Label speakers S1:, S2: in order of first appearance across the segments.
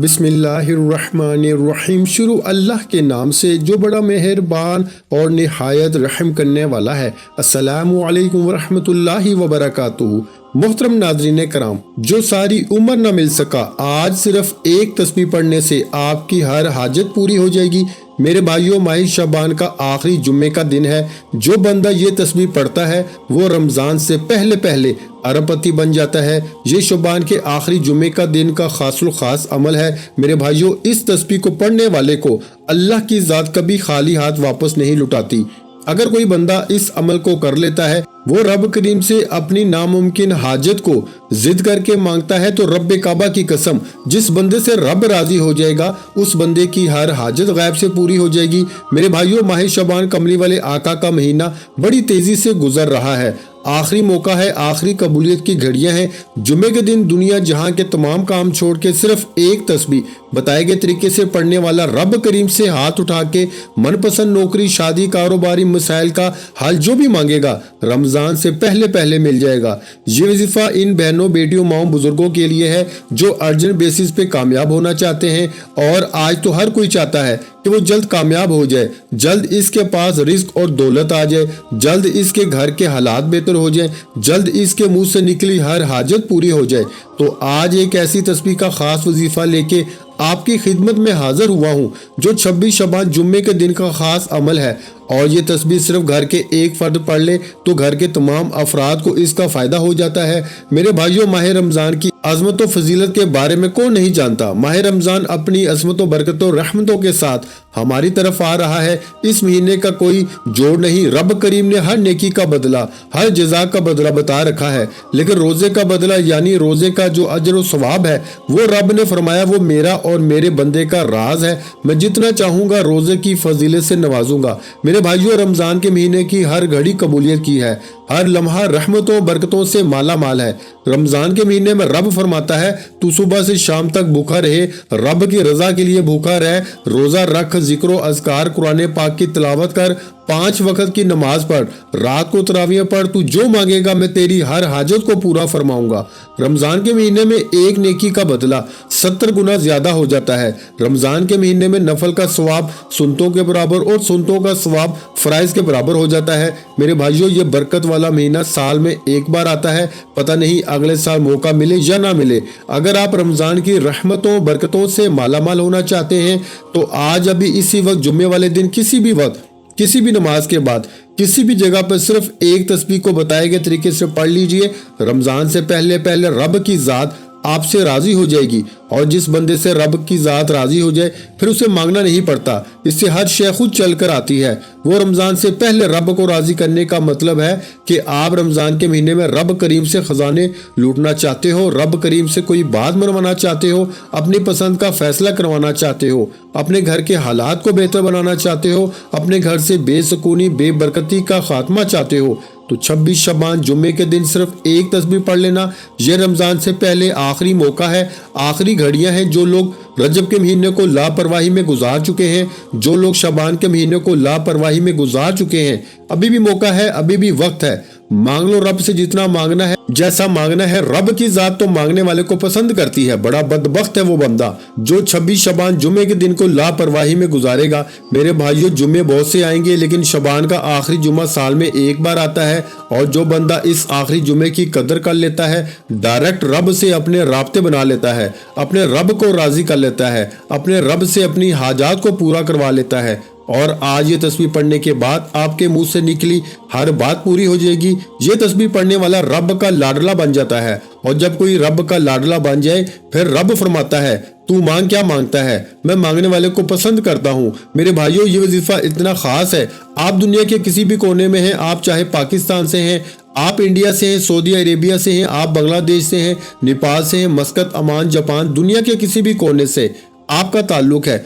S1: بسم اللہ الرحمن الرحیم۔ شروع اللہ کے نام سے جو بڑا مہربان اور نہایت رحم کرنے والا ہے۔ السلام علیکم ورحمۃ اللہ وبرکاتہ۔ محترم ناظرین کرام، جو ساری عمر نہ مل سکا، آج صرف ایک تسبیح پڑھنے سے آپ کی ہر حاجت پوری ہو جائے گی۔ میرے بھائیوں، ماہ شعبان کا آخری جمعے کا دن ہے۔ جو بندہ یہ تسبیح پڑھتا ہے وہ رمضان سے پہلے ارب پتی بن جاتا ہے۔ یہ شعبان کے آخری جمعے کا دن کا خاص الخاص عمل ہے۔ میرے بھائیوں، اس تسبیح کو پڑھنے والے کو اللہ کی ذات کبھی خالی ہاتھ واپس نہیں لوٹاتی۔ اگر کوئی بندہ اس عمل کو کر لیتا ہے، وہ رب کریم سے اپنی ناممکن حاجت کو ضد کر کے مانگتا ہے، تو رب کعبہ کی قسم، جس بندے سے رب راضی ہو جائے گا اس بندے کی ہر حاجت غیب سے پوری ہو جائے گی۔ میرے بھائیوں، ماہ شعبان کملی والے آقا کا مہینہ بڑی تیزی سے گزر رہا ہے۔ آخری موقع ہے، آخری قبولیت کی گھڑیاں ہیں۔ جمعے کے دن دنیا جہاں کے تمام کام چھوڑ کے صرف ایک تسبیح بتائے گئے طریقے سے پڑھنے والا رب کریم سے ہاتھ اٹھا کے من پسند نوکری، شادی، کاروباری مسائل کا حل جو بھی مانگے گا، رمضان سے پہلے مل جائے گا۔ یہ وظیفہ ان بہنوں، بیٹیوں، ماؤں، بزرگوں کے لیے ہے جو ارجنٹ بیسس پہ کامیاب ہونا چاہتے ہیں، اور آج تو ہر کوئی چاہتا ہے کہ وہ جلد کامیاب ہو جائے، جلد اس کے پاس رزق اور دولت آ جائے، جلد اس کے گھر کے حالات بہتر ہو جائیں، جلد اس کے منہ سے نکلی ہر حاجت پوری ہو جائے۔ تو آج ایک ایسی تسبیح کا خاص وظیفہ لے کے آپ کی خدمت میں حاضر ہوا ہوں، جو 26 شعبان جمعے کے دن کا خاص عمل ہے، اور یہ تسبیح صرف گھر کے ایک فرد پڑھ لے تو گھر کے تمام افراد کو اس کا فائدہ ہو جاتا ہے۔ میرے بھائیوں، ماہ رمضان کی عظمت و فضیلت کے بارے میں کون نہیں جانتا؟ ماہ رمضان اپنی عظمت و برکت و رحمتوں کے ساتھ ہماری طرف آ رہا ہے۔ اس مہینے کا کوئی جوڑ نہیں۔ رب کریم نے ہر نیکی کا بدلہ، ہر جزا کا بدلہ بتا رکھا ہے، لیکن روزے کا بدلہ یعنی روزے کا جو اجر و ثواب ہے، وہ رب نے فرمایا وہ میرا اور میرے بندے کا راز ہے، میں جتنا چاہوں گا روزے کی فضیلت سے نوازوں گا۔ میرے بھائیوں، رمضان کے مہینے کی ہر گھڑی قبولیت کی ہے، ہر لمحہ رحمتوں برکتوں سے مالا مال ہے۔ رمضان کے مہینے میں رب فرماتا ہے تو صبح سے شام تک بھوکا رہے، رب کی رضا کے لیے بھوکا رہ، روزہ رکھ، ذکر و اذکار قرآن پاک کی تلاوت کر، 5 وقت کی نماز پڑھ، رات کو تراویح پڑھ، تو جو مانگے گا میں تیری ہر حاجت کو پورا فرماؤں گا۔ رمضان کے مہینے میں ایک نیکی کا بدلہ 70 گنا زیادہ ہو جاتا ہے۔ رمضان کے مہینے میں نفل کا ثواب سنتوں کے برابر اور سنتوں کا ثواب فرائض کے برابر ہو جاتا ہے۔ میرے بھائیوں، یہ برکت والا مہینہ سال میں ایک بار آتا ہے، پتہ نہیں اگلے سال موقع ملے یا نہ ملے۔ اگر آپ رمضان کی رحمتوں برکتوں سے مالا مال ہونا چاہتے ہیں تو آج ابھی اسی وقت جمعے والے دن کسی بھی وقت، کسی بھی نماز کے بعد، کسی بھی جگہ پر صرف ایک تسبیح کو بتائے گئے طریقے سے پڑھ لیجئے۔ رمضان سے پہلے رب کی ذات آپ سے راضی ہو جائے گی، اور جس بندے سے رب کی ذات راضی ہو جائے پھر اسے مانگنا نہیں پڑتا، اس سے ہر شے خود چل کر آتی ہے۔ وہ رمضان سے پہلے رب کو راضی کرنے کا مطلب ہے کہ آپ رمضان کے مہینے میں رب کریم سے خزانے لوٹنا چاہتے ہو، رب کریم سے کوئی بات منوانا چاہتے ہو، اپنی پسند کا فیصلہ کروانا چاہتے ہو، اپنے گھر کے حالات کو بہتر بنانا چاہتے ہو، اپنے گھر سے بے سکونی، بے برکتی کا خاتمہ چاہتے ہو، تو 26 شعبان جمعے کے دن صرف ایک تسبیح پڑھ لینا۔ یہ رمضان سے پہلے آخری موقع ہے، آخری گھڑیاں ہیں۔ جو لوگ رجب کے مہینے کو لاپرواہی میں گزار چکے ہیں، جو لوگ شعبان کے مہینے کو لاپرواہی میں گزار چکے ہیں، ابھی بھی موقع ہے، ابھی بھی وقت ہے۔ مانگ لو رب سے جتنا مانگنا ہے، جیسا مانگنا ہے۔ رب کی ذات تو مانگنے والے کو پسند کرتی ہے۔ بڑا بدبخت ہے وہ بندہ جو 26 شعبان جمعے کے دن کو لاپرواہی میں گزارے گا۔ میرے بھائیوں، جمعے بہت سے آئیں گے، لیکن شعبان کا آخری جمعہ سال میں ایک بار آتا ہے، اور جو بندہ اس آخری جمعے کی قدر کر لیتا ہے، ڈائریکٹ رب سے اپنے رابطے بنا لیتا ہے، اپنے رب کو راضی کر لیتا ہے، اپنے رب سے اپنی حاجات کو پورا کروا لیتا ہے، اور آج یہ تسبیح پڑھنے کے بعد آپ کے منہ سے نکلی ہر بات پوری ہو جائے گی۔ یہ تسبیح پڑھنے والا رب کا لاڈلا بن جاتا ہے، اور جب کوئی رب کا لاڈلا بن جائے پھر رب فرماتا ہے تو مانگ کیا مانگتا ہے، میں مانگنے والے کو پسند کرتا ہوں۔ میرے بھائیوں، یہ وظیفہ اتنا خاص ہے، آپ دنیا کے کسی بھی کونے میں ہیں، آپ چاہے پاکستان سے ہیں، آپ انڈیا سے ہیں، سعودی عربیہ سے ہیں، آپ بنگلہ دیش سے ہیں، نیپال سے ہیں، مسقط، عمان، جاپان، دنیا کے کسی بھی کونے سے آپ کا تعلق ہے،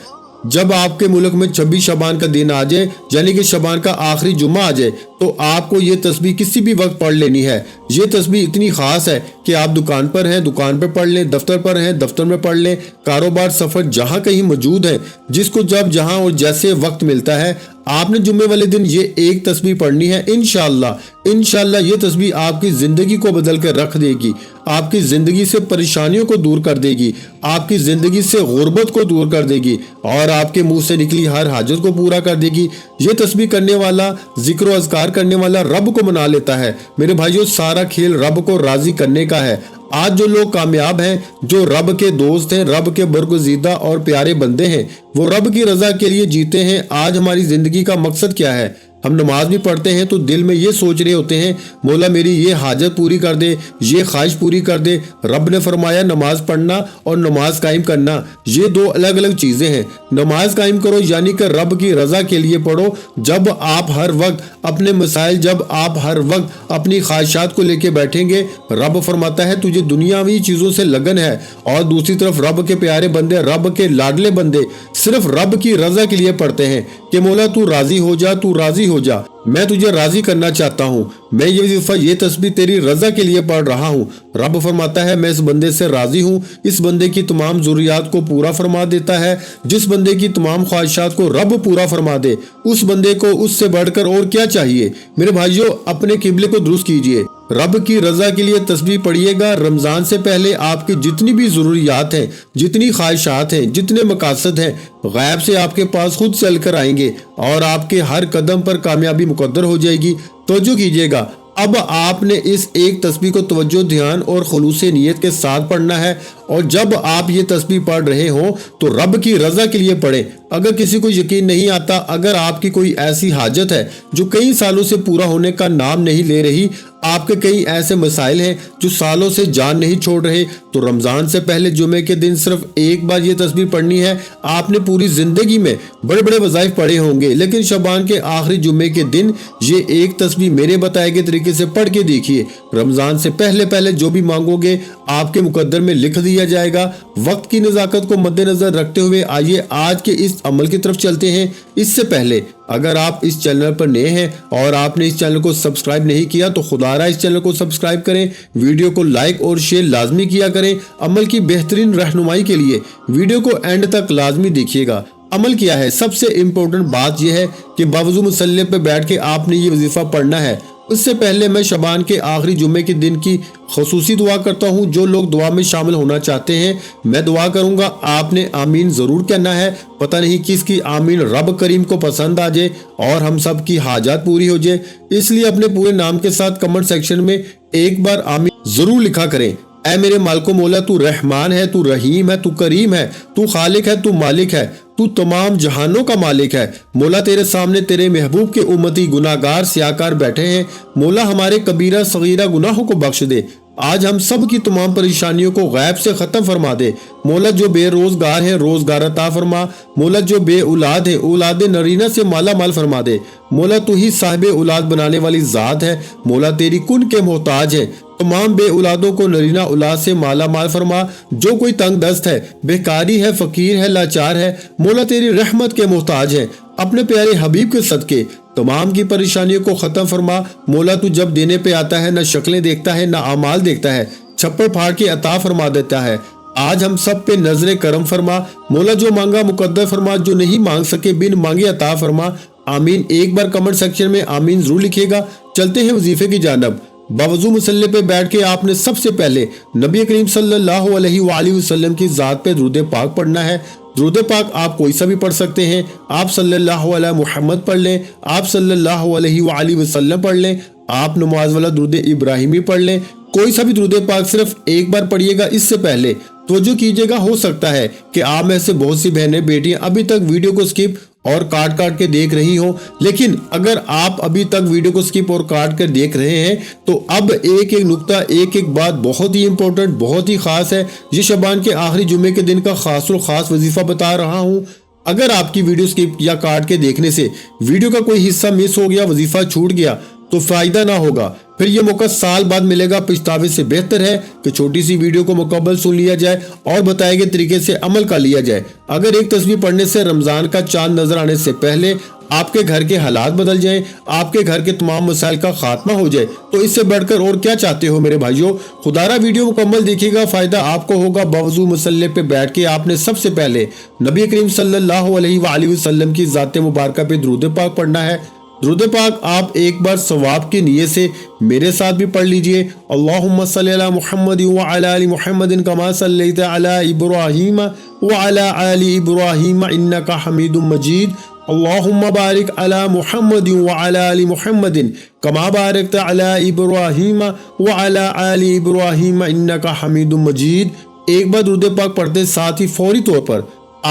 S1: جب آپ کے ملک میں 26 شعبان کا دن آ جائے، یعنی کہ شعبان کا آخری جمعہ آ جائے، تو آپ کو یہ تسبیح کسی بھی وقت پڑھ لینی ہے۔ یہ تسبیح اتنی خاص ہے کہ آپ دکان پر ہیں دکان پر پڑھ لیں، دفتر پر ہیں دفتر میں پڑھ لیں، کاروبار سفر جہاں کہیں موجود ہے، جس کو جب جہاں اور جیسے وقت ملتا ہے آپ نے جمعے والے دن یہ ایک تسبیح پڑھنی ہے۔ انشاءاللہ یہ تسبیح آپ کی زندگی کو بدل کر رکھ دے گی، آپ کی زندگی سے پریشانیوں کو دور کر دے گی، آپ کی زندگی سے غربت کو دور کر دے گی اور آپ کے منہ سے نکلی ہر حاجت کو پورا کر دے گی۔ یہ تسبیح کرنے والا، ذکر و اذکار کرنے والا رب کو منا لیتا ہے۔ میرے بھائیو، سارا کھیل رب کو راضی کرنے کا ہے۔ آج جو لوگ کامیاب ہیں، جو رب کے دوست ہیں، رب کے برگزیدہ اور پیارے بندے ہیں، وہ رب کی رضا کے لیے جیتے ہیں۔ آج ہماری زندگی کا مقصد کیا ہے؟ ہم نماز بھی پڑھتے ہیں تو دل میں یہ سوچ رہے ہوتے ہیں مولا میری یہ حاجت پوری کر دے، یہ خواہش پوری کر دے۔ رب نے فرمایا نماز پڑھنا اور نماز قائم کرنا یہ دو الگ الگ چیزیں ہیں۔ نماز قائم کرو یعنی کہ رب کی رضا کے لیے پڑھو۔ جب آپ ہر وقت اپنے مسائل، جب آپ ہر وقت اپنی خواہشات کو لے کے بیٹھیں گے، رب فرماتا ہے تجھے دنیاوی چیزوں سے لگن ہے، اور دوسری طرف رب کے پیارے بندے، رب کے لاڈلے بندے صرف رب کی رضا کے لیے پڑھتے ہیں کہ مولا تو راضی ہو جا، تو راضی ہو جا، میں تجھے راضی کرنا چاہتا ہوں، میں یہ وظیفہ، یہ تسبیح تیری رضا کے لیے پڑھ رہا ہوں۔ رب فرماتا ہے میں اس بندے سے راضی ہوں، اس بندے کی تمام ضروریات کو پورا فرما دیتا ہے۔ جس بندے کی تمام خواہشات کو رب پورا فرما دے، اس بندے کو اس سے بڑھ کر اور کیا چاہیے؟ میرے بھائیوں، اپنے قبلے کو درست کیجئے، رب کی رضا کے لیے تسبیح پڑھیے گا۔ رمضان سے پہلے آپ کی جتنی بھی ضروریات ہیں، جتنی خواہشات ہیں، جتنے مقاصد ہیں، غیب سے آپ کے پاس خود چل کر آئیں گے اور آپ کے ہر قدم پر کامیابی مقدر ہو جائے گی۔ توجہ کیجئے گا، اب آپ نے اس ایک تسبیح کو توجہ، دھیان اور خلوص نیت کے ساتھ پڑھنا ہے، اور جب آپ یہ تسبیح پڑھ رہے ہوں تو رب کی رضا کے لیے پڑھیں۔ اگر کسی کو یقین نہیں آتا، اگر آپ کی کوئی ایسی حاجت ہے جو کئی سالوں سے پورا ہونے کا نام نہیں لے رہی، آپ کے کئی ایسے مسائل ہیں جو سالوں سے جان نہیں چھوڑ رہے، تو رمضان سے پہلے جمعے کے دن صرف ایک بار یہ تسبیح پڑھنی ہے۔ آپ نے پوری زندگی میں بڑے بڑے وظائف پڑھے ہوں گے، لیکن شعبان کے آخری جمعے کے دن یہ ایک تسبیح میرے بتائے گئے طریقے سے پڑھ کے دیکھیے۔ رمضان سے پہلے جو بھی مانگو گے آپ کے مقدر میں لکھ دیا جائے گا۔ وقت کی نزاکت کو مد نظر رکھتے ہوئے آئیے آج کے اس عمل کی طرف چلتے ہیں۔ اس سے پہلے اگر آپ اس چینل پر نئے ہیں اور آپ نے اس چینل کو سبسکرائب نہیں کیا تو خدا را اس چینل کو سبسکرائب کریں، ویڈیو کو لائک اور شیئر لازمی کیا کریں۔ عمل کی بہترین رہنمائی کے لیے ویڈیو کو اینڈ تک لازمی دیکھیے گا۔ عمل کیا ہے؟ سب سے امپورٹنٹ بات یہ ہے کہ باوضو مصلی پہ بیٹھ کے آپ نے یہ وظیفہ پڑھنا ہے۔ اس سے پہلے میں شعبان کے آخری جمعے کے دن کی خصوصی دعا کرتا ہوں۔ جو لوگ دعا میں شامل ہونا چاہتے ہیں میں دعا کروں گا، آپ نے آمین ضرور کہنا ہے۔ پتہ نہیں کس کی آمین رب کریم کو پسند آ جائے اور ہم سب کی حاجات پوری ہو جائے، اس لیے اپنے پورے نام کے ساتھ کمنٹ سیکشن میں ایک بار آمین ضرور لکھا کریں۔ اے میرے مالک و مولا، تو رحمان ہے، تو رحیم ہے، تو کریم ہے، تو خالق ہے، تو مالک ہے، تو تمام جہانوں کا مالک ہے۔ مولا تیرے سامنے تیرے محبوب کے امتی گناہگار سیاکار بیٹھے ہیں۔ مولا ہمارے کبیرہ صغیرہ گناہوں کو بخش دے۔ آج ہم سب کی تمام پریشانیوں کو غیب سے ختم فرما دے۔ مولا جو بے روزگار ہیں روزگار عطا فرما۔ مولا جو بے اولاد ہیں اولاد نرینہ سے مالا مال فرما دے۔ مولا تو ہی صاحب اولاد بنانے والی ذات ہے۔ مولا تیری کن کے محتاج ہے۔ تمام بے اولادوں کو نرینہ اولاد سے مالا مال فرما۔ جو کوئی تنگ دست ہے، بیکاری ہے، فقیر ہے، لاچار ہے، مولا تیری رحمت کے محتاج ہے۔ اپنے پیارے حبیب کے صدقے تمام کی پریشانیوں کو ختم فرما۔ مولا تو جب دینے پہ آتا ہے نہ شکلیں دیکھتا ہے نہ اعمال دیکھتا ہے، چھپڑ پھاڑ کے عطا فرما دیتا ہے۔ آج ہم سب پہ نظر کرم فرما۔ مولا جو مانگا مقدر فرما، جو نہیں مانگ سکے بن مانگے عطا فرما۔ آمین ایک بار کمنٹ سیکشن میں آمین ضرور لکھیے گا۔ چلتے ہیں وظیفے کی جانب۔ باوضو مصلی پہ بیٹھ کے آپ نے سب سے پہلے نبی کریم صلی اللہ علیہ وآلہ وسلم کی ذات پہ درود پاک پڑھنا ہے۔ درود پاک آپ کوئی سا بھی پڑھ سکتے ہیں۔ آپ صلی اللہ علیہ محمد پڑھ لیں، آپ صلی اللہ علیہ وآلہ وسلم پڑھ لیں، آپ نماز والا درود ابراہیمی پڑھ لیں، کوئی سا بھی درود پاک صرف ایک بار پڑھیے گا۔ اس سے پہلے توجہ کیجیے گا، ہو سکتا ہے کہ آپ میں سے بہت سی بہنیں بیٹیاں ابھی تک ویڈیو کو سکپ اور کاٹ کے دیکھ رہی ہوں، لیکن اگر آپ ابھی تک ویڈیو کو سکپ اور کاٹ کر دیکھ رہے ہیں تو اب ایک نقطہ، ایک بات بہت ہی امپورٹنٹ، بہت ہی خاص ہے۔ یہ شعبان کے آخری جمعے کے دن کا خاص وظیفہ بتا رہا ہوں۔ اگر آپ کی ویڈیو سکپ یا کاٹ کے دیکھنے سے ویڈیو کا کوئی حصہ مس ہو گیا، وظیفہ چھوٹ گیا تو فائدہ نہ ہوگا۔ پھر یہ موقع سال بعد ملے گا۔ پچھتاوے سے بہتر ہے کہ چھوٹی سی ویڈیو کو مکمل سن لیا جائے اور بتائے گئے طریقے سے عمل کر لیا جائے۔ اگر ایک تسبیح پڑھنے سے رمضان کا چاند نظر آنے سے پہلے آپ کے گھر کے حالات بدل جائیں، آپ کے گھر کے تمام مسائل کا خاتمہ ہو جائے، تو اس سے بڑھ کر اور کیا چاہتے ہو میرے بھائیوں۔ خدا را ویڈیو مکمل دیکھیے گا، فائدہ آپ کو ہوگا۔ بوضو مصلی پہ بیٹھ کے آپ نے سب سے پہلے نبی کریم صلی اللہ علیہ وآلہ وسلم کی ذات مبارکہ پہ درود پاک پڑھنا ہے۔ درود پاک آپ ایک بار ثواب کی نیت سے میرے ساتھ بھی پڑھ لیجئے۔ اللہم صلی علی محمد وعلی آل محمد کما صلیت علی ابراہیم وعلی آل ابراہیم انک حمید مجید۔ اللہم بارک علی محمد وعلی آل محمد کما بارکت علی ابراہیم وعلی آل ابراہیم انک حمید مجید۔ ایک بار درود پاک پڑھتے ساتھ ہی فوری طور پر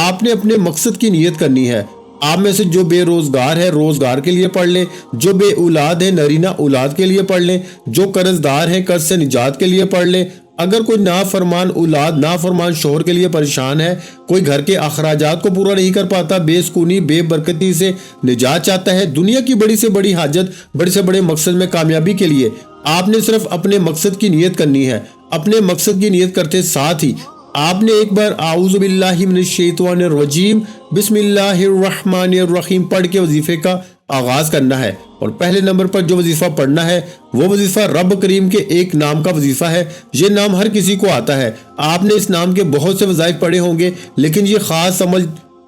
S1: آپ نے اپنے مقصد کی نیت کرنی ہے۔ آپ میں سے جو بے روزگار ہے روزگار کے لیے پڑھ لیں، جو بے اولاد ہے نرینہ اولاد کے لیے پڑھ لیں، جو قرض دار ہیں قرض سے نجات کے لیے پڑھ لیں۔ اگر کوئی نافرمان اولاد نافرمان شوہر کے لیے پریشان ہے، کوئی گھر کے اخراجات کو پورا نہیں کر پاتا، بے سکونی بے برکتی سے نجات چاہتا ہے، دنیا کی بڑی سے بڑی حاجت بڑے سے بڑے مقصد میں کامیابی کے لیے آپ نے صرف اپنے مقصد کی نیت کرنی ہے۔ اپنے مقصد کی نیت کرتے ساتھ ہی آپ نے ایک بار اعوذ باللہ من الشیطان الرجیم بسم اللہ الرحمن الرحیم پڑھ کے وظیفے کا آغاز کرنا ہے۔ اور پہلے نمبر پر جو وظیفہ پڑھنا ہے وہ وظیفہ رب کریم کے ایک نام کا وظیفہ ہے۔ یہ نام ہر کسی کو آتا ہے، آپ نے اس نام کے بہت سے وظائف پڑھے ہوں گے، لیکن یہ خاص عمل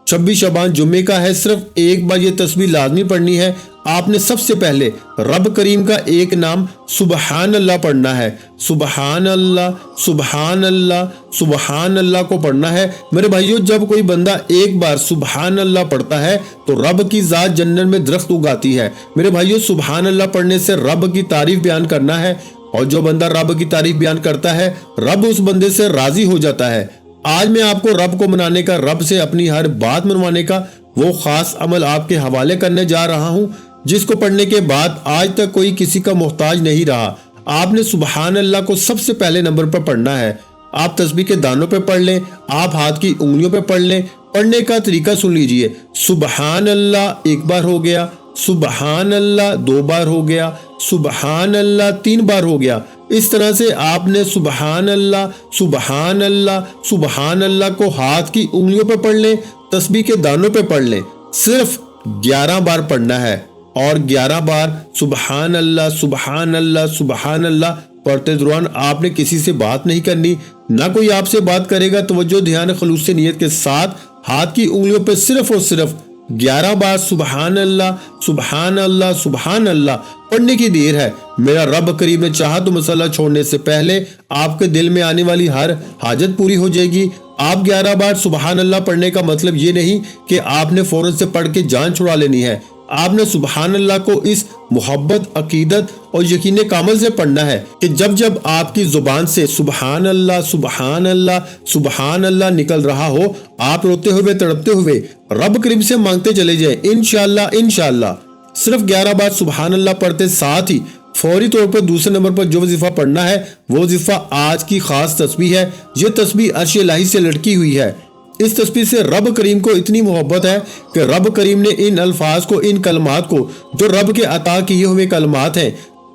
S1: 26 شعبان جمعے کا ہے۔ صرف ایک بار یہ تسبیح لازمی پڑھنی ہے۔ آپ نے سب سے پہلے رب کریم کا ایک نام سبحان اللہ پڑھنا ہے۔ سبحان اللہ سبحان اللہ سبحان اللہ کو پڑھنا ہے۔ میرے بھائیوں، جب کوئی بندہ ایک بار سبحان اللہ پڑھتا ہے تو رب کی ذات جنت میں درخت اگاتی ہے۔ میرے بھائیوں، سبحان اللہ پڑھنے سے رب کی تعریف بیان کرنا ہے، اور جو بندہ رب کی تعریف بیان کرتا ہے رب اس بندے سے راضی ہو جاتا ہے۔ آج میں آپ کو رب کو منانے کا، رب سے اپنی ہر بات منوانے کا وہ خاص عمل آپ کے حوالے کرنے جا رہا ہوں جس کو پڑھنے کے بعد آج تک کوئی کسی کا محتاج نہیں رہا۔ آپ نے سبحان اللہ کو سب سے پہلے نمبر پر پڑھنا ہے۔ آپ تسبیح کے دانوں پہ پڑھ لیں، آپ ہاتھ کی انگلیوں پہ پڑھ لیں۔ پڑھنے کا طریقہ سن لیجئے۔ سبحان اللہ ایک بار ہو گیا، سبحان اللہ 2 بار ہو گیا، سبحان اللہ 3 بار ہو گیا۔ اس طرح سے آپ نے سبحان اللہ سبحان اللہ سبحان اللہ کو ہاتھ کی انگلیوں پہ پڑھ لیں، تسبیح کے دانوں پہ پڑھ لیں۔ صرف 11 بار پڑھنا ہے، اور 11 بار سبحان اللہ سبحان اللہ سبحان اللہ پڑھتے دوران آپ نے کسی سے بات نہیں کرنی، نہ کوئی آپ سے بات کرے گا۔ توجہ دھیان خلوص سے نیت کے ساتھ ہاتھ کی انگلیوں پہ صرف اور صرف 11 بار سبحان اللہ سبحان اللہ سبحان اللہ پڑھنے کی دیر ہے۔ میرا رب کریم نے چاہا تو مسئلہ چھوڑنے سے پہلے آپ کے دل میں آنے والی ہر حاجت پوری ہو جائے گی۔ آپ 11 بار سبحان اللہ پڑھنے کا مطلب یہ نہیں کہ آپ نے فوراً سے پڑھ کے جان چھڑا لینی ہے۔ آپ نے سبحان اللہ کو اس محبت، عقیدت اور یقین کامل سے پڑھنا ہے کہ جب جب آپ کی زبان سے سبحان اللہ سبحان اللہ سبحان اللہ نکل رہا ہو، آپ روتے ہوئے تڑپتے ہوئے رب کریم سے مانگتے چلے جائیں، انشاءاللہ انشاءاللہ۔ صرف 11 بار سبحان اللہ پڑھتے ساتھ ہی فوری طور پر دوسرے نمبر پر جو وظیفہ پڑھنا ہے وہ وظیفہ آج کی خاص تسبیح ہے۔ یہ تسبیح عرش الہی سے لٹکی ہوئی ہے۔ اس تسبیح سے رب کریم کو اتنی محبت ہے کہ رب کریم نے ان الفاظ کو، ان کلمات کو جو رب کے عطا کیے ہوئے کلمات ہیں،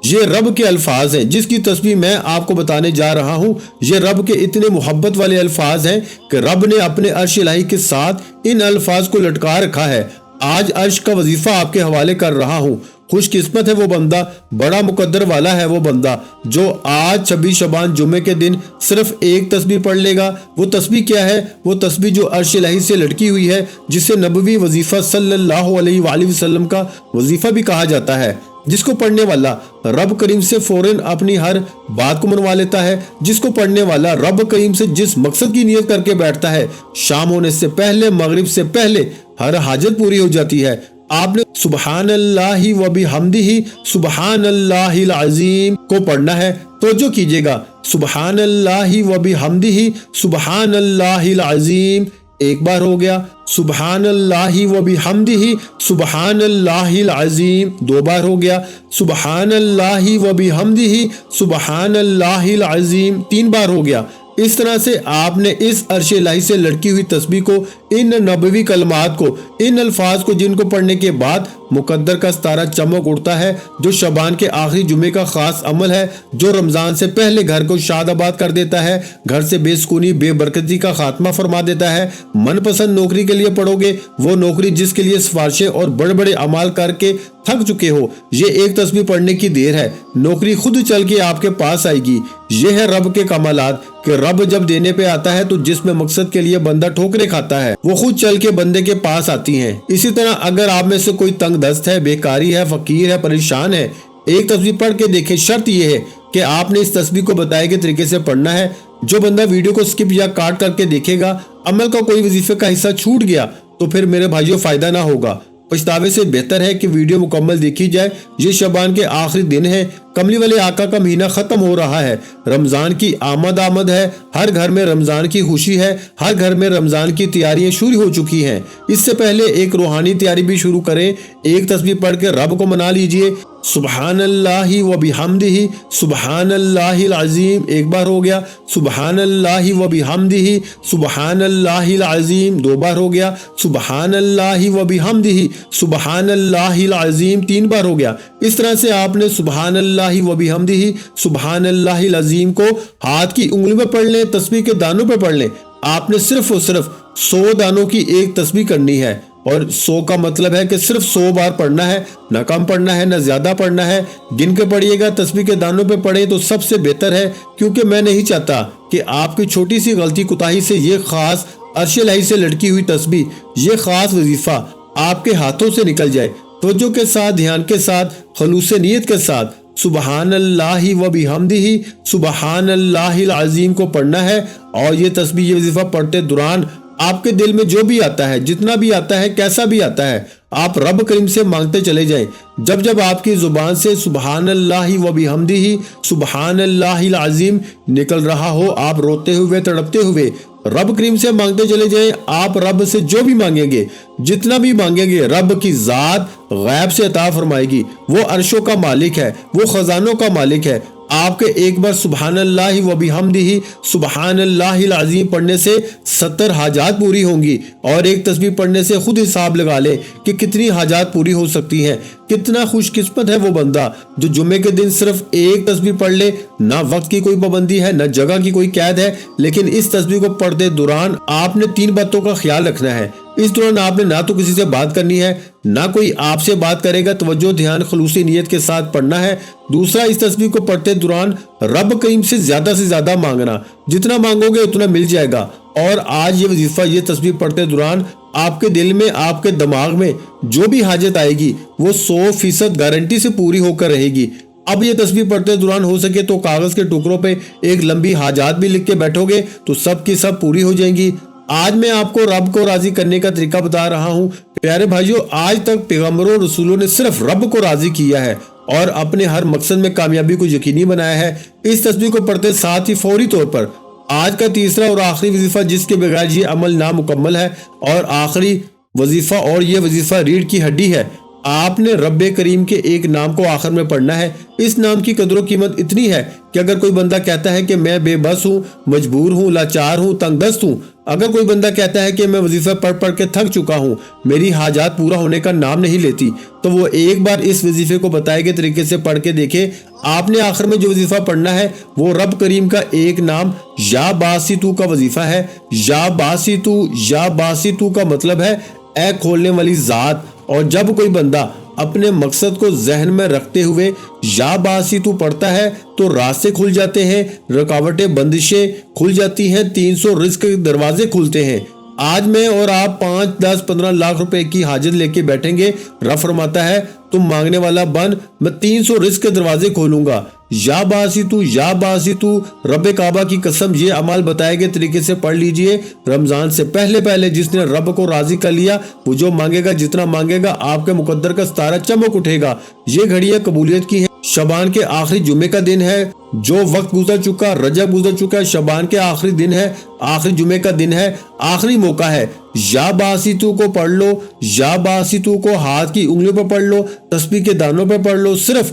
S1: یہ رب کے الفاظ ہیں جس کی تسبیح میں آپ کو بتانے جا رہا ہوں۔ یہ رب کے اتنے محبت والے الفاظ ہیں کہ رب نے اپنے عرش الہی کے ساتھ ان الفاظ کو لٹکا رکھا ہے۔ آج عرش کا وظیفہ آپ کے حوالے کر رہا ہوں۔ خوش قسمت ہے وہ بندہ، بڑا مقدر والا ہے وہ بندہ جو آج 26 شعبان جمعے کے دن صرف ایک تسبیح پڑھ لے گا۔ وہ تسبیح کیا ہے؟ وہ تسبیح جو عرش الہی سے لٹکی ہوئی ہے، جسے نبوی وظیفہ صلی اللہ علیہ وآلہ وسلم کا وظیفہ بھی کہا جاتا ہے، جس کو پڑھنے والا رب کریم سے فوراً اپنی ہر بات کو منوا لیتا ہے، جس کو پڑھنے والا رب کریم سے جس مقصد کی نیت کر کے بیٹھتا ہے، شام ہونے سے پہلے، مغرب سے پہلے ہر حاجت پوری ہو جاتی ہے۔ آپ نے سبحان اللہ و بحمدہ سبحان اللہ العظیم کو پڑھنا ہے۔ توجہ کیجئے گا، سبحان اللہ و بحمدہ سبحان اللہ العظیم ایک بار ہو گیا، سبحان اللہ و بحمدہ سبحان اللہ العظیم 2 بار ہو گیا، سبحان اللہ و بحمدہ سبحان اللہ العظیم 3 بار ہو گیا۔ اس طرح سے آپ نے اس عرش الہی سے لڑکی ہوئی تسبیح کو، ان نبوی کلمات کو، ان الفاظ کو جن کو پڑھنے کے بعد مقدر کا ستارہ چمک اڑتا ہے، جو شعبان کے آخری جمعے کا خاص عمل ہے، جو رمضان سے پہلے گھر کو شاد آباد کر دیتا ہے، گھر سے بے سکونی بے برکتی کا خاتمہ فرما دیتا ہے۔ من پسند نوکری کے لیے پڑھو گے، وہ نوکری جس کے لیے سفارشیں اور بڑے بڑے اعمال کر کے تھک چکے ہو، یہ ایک تسبیح پڑھنے کی دیر ہے، نوکری خود چل کے آپ کے پاس آئے گی۔ یہ ہے رب کے کمالات کہ رب جب دینے پہ آتا ہے تو جس میں مقصد کے لیے بندہ ٹھوکریں کھاتا ہے وہ خود چل کے بندے کے پاس آتی ہیں۔ اسی طرح اگر آپ میں سے کوئی تنگ دست ہے، بیکاری ہے، فقیر ہے، پریشان ہے، ایک تسبیح پڑھ کے دیکھیں۔ شرط یہ ہے کہ آپ نے اس تسبیح کو بتائے گئے طریقے سے پڑھنا ہے۔ جو بندہ ویڈیو کو سکپ یا کاٹ کر کے دیکھے گا، عمل کا کوئی وظیفے کا حصہ چھوٹ گیا تو پھر میرے بھائیوں فائدہ نہ ہوگا۔ پچھتاوے سے بہتر ہے کہ ویڈیو مکمل دیکھی جائے۔ یہ شعبان کے آخری دن ہے، کملی والے آقا کا مہینہ ختم ہو رہا ہے، رمضان کی آمد ہے، ہر گھر میں رمضان کی خوشی ہے، ہر گھر میں رمضان کی تیاریاں شروع ہو چکی ہیں۔ اس سے پہلے ایک روحانی تیاری بھی شروع کریں، ایک تسبیح پڑھ کے رب کو منا لیجئے۔ سبحان اللہ و بحمدہ، سبحان اللہ العظیم ایک بار ہو گیا، سبحان اللہ و بحمدہ، سبحان اللہ العظیم دو بار ہو گیا، سبحان اللہ و بحمدہ، سبحان اللہ العظیم تین بار ہو گیا۔ اس طرح سے آپ نے سبحان اللہ و بحمدہ، سبحان اللہ العظیم کو ہاتھ کی انگلیوں پہ پڑھ لیں، تسبیح کے دانوں پہ پڑھ لیں۔ آپ نے صرف اور صرف 100 دانوں کی ایک تسبیح کرنی ہے، اور 100 کا مطلب ہے کہ صرف 100 بار پڑھنا ہے، نہ کم پڑھنا ہے نہ زیادہ پڑھنا ہے۔ گن کے پڑھیے گا، تسبیح کے دانوں پہ پڑھیں تو سب سے بہتر ہے، کیونکہ میں نہیں چاہتا کہ آپ کی چھوٹی سی غلطی کوتاہی سے یہ خاص عرش الہی سے لڑکی ہوئی تسبیح، یہ خاص وظیفہ آپ کے ہاتھوں سے نکل جائے۔ توجہ کے ساتھ، دھیان کے ساتھ، خلوص نیت کے ساتھ سبحان اللہ و بحمدہ، سبحان اللہ العظیم کو پڑھنا ہے۔ اور یہ تسبیح، یہ وظیفہ پڑھتے دوران آپ کے دل میں جو بھی آتا ہے، جتنا بھی آتا ہے، کیسا بھی آتا ہے، آپ رب کریم سے مانگتے چلے جائیں۔ جب جب آپ کی زبان سے سبحان اللہ و بحمدہ، سبحان اللہ العظیم نکل رہا ہو، آپ روتے ہوئے، تڑپتے ہوئے رب کریم سے مانگتے چلے جائیں۔ آپ رب سے جو بھی مانگیں گے، جتنا بھی مانگیں گے، رب کی ذات غیب سے عطا فرمائے گی۔ وہ عرشوں کا مالک ہے، وہ خزانوں کا مالک ہے۔ آپ کے ایک بار سبحان اللہ و بحمدہ، سبحان اللہ العظیم پڑھنے سے 70 حاجات پوری ہوں گی، اور ایک تسبیح پڑھنے سے خود حساب لگا لے کہ کتنی حاجات پوری ہو سکتی ہیں۔ کتنا خوش قسمت ہے وہ بندہ جو جمعے کے دن صرف ایک تسبیح پڑھ لے۔ نہ وقت کی کوئی پابندی ہے، نہ جگہ کی کوئی قید ہے، لیکن اس تسبیح کو پڑھتے دوران آپ نے 3 باتوں کا خیال رکھنا ہے۔ اس دوران آپ نے نہ تو کسی سے بات کرنی ہے، نہ کوئی آپ سے بات کرے گا۔ توجہ، دھیان، خلوصی نیت کے ساتھ پڑھنا ہے۔ دوسرا، اس تسبیح کو پڑھتے دوران رب کریم سے زیادہ مانگنا، جتنا مانگو گے اتنا مل جائے گا۔ اور آج یہ وظیفہ، یہ تسبیح پڑھتے دوران آپ کے دل میں، آپ کے دماغ میں جو بھی حاجت آئے گی وہ 100% گارنٹی سے پوری ہو کر رہے گی۔ اب یہ تسبیح پڑھتے دوران ہو سکے تو کاغذ کے ٹکڑوں پہ ایک لمبی حاجات بھی لکھ کے بیٹھو گے تو سب کی سب پوری ہو جائیں گی۔ آج میں آپ کو رب کو راضی کرنے کا طریقہ بتا رہا ہوں۔ پیارے بھائیوں، آج تک پیغمبروں رسولوں نے صرف رب کو راضی کیا ہے اور اپنے ہر مقصد میں کامیابی کو یقینی بنایا ہے۔ اس تسبیح کو پڑھتے ساتھ ہی فوری طور پر آج کا تیسرا اور آخری وظیفہ، جس کے بغیر یہ عمل نامکمل ہے، اور آخری وظیفہ، اور یہ وظیفہ ریڑھ کی ہڈی ہے، آپ نے رب کریم کے ایک نام کو آخر میں پڑھنا ہے۔ اس نام کی قدر و قیمت اتنی ہے کہ اگر کوئی بندہ کہتا ہے کہ میں بے بس ہوں، مجبور ہوں، لاچار ہوں، تنگ دست ہوں، اگر کوئی بندہ کہتا ہے کہ میں وظیفہ پڑھ کے تھک چکا ہوں، میری حاجات پورا ہونے کا نام نہیں لیتی، تو وہ ایک بار اس وظیفے کو بتائے گئے طریقے سے پڑھ کے دیکھے۔ آپ نے آخر میں جو وظیفہ پڑھنا ہے وہ رب کریم کا ایک نام یا باسطو کا وظیفہ ہے۔ یا باسطو، یا باسطو کا مطلب ہے اے کھولنے والی ذات۔ اور جب کوئی بندہ اپنے مقصد کو ذہن میں رکھتے ہوئے یا باسطو پڑھتا ہے تو راستے کھل جاتے ہیں، رکاوٹیں، بندشیں کھل جاتی ہیں، 300 رزق کے دروازے کھلتے ہیں۔ آج میں اور آپ 5، 10، 15 لاکھ روپے کی حاجت لے کے بیٹھیں گے، رب فرماتا ہے تم مانگنے والا بن، میں 300 رزق کے دروازے کھولوں گا۔ یا باسطو، یا باسطو، رب کعبہ کی قسم، یہ عمل بتائے گئے طریقے سے پڑھ لیجئے۔ رمضان سے پہلے جس نے رب کو راضی کر لیا، وہ جو مانگے گا، جتنا مانگے گا، آپ کے مقدر کا ستارہ چمک اٹھے گا۔ یہ گھڑیاں قبولیت کی ہیں۔ شعبان کے آخری جمعے کا دن ہے، جو وقت گزر چکا، رجب گزر چکا ہے، شعبان کے آخری دن ہے، آخری جمعے کا دن ہے، آخری موقع ہے۔ یا باسطو کو پڑھ لو، یا باسطو کو ہاتھ کی انگلیوں پہ پڑھ لو، تسبیح کے دانوں پہ پڑھ لو، صرف